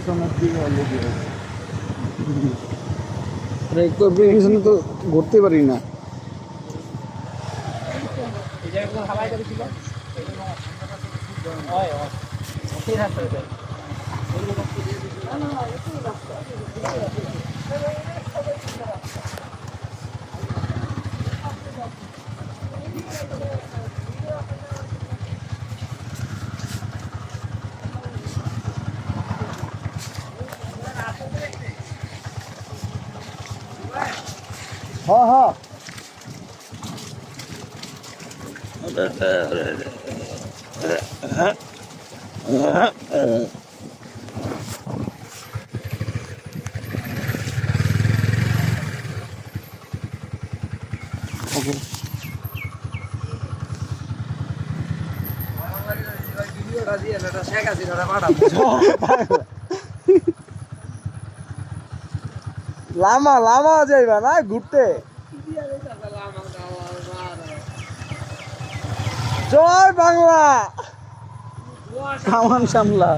পিছনের দিকে লেগে আছে। পিছনে তো ঘুরতে পারি না। হ্যাঁ হ্যাঁ লামা লামা যাইবা না ঘুরতে। জয় বাংলা। কামান সামলা।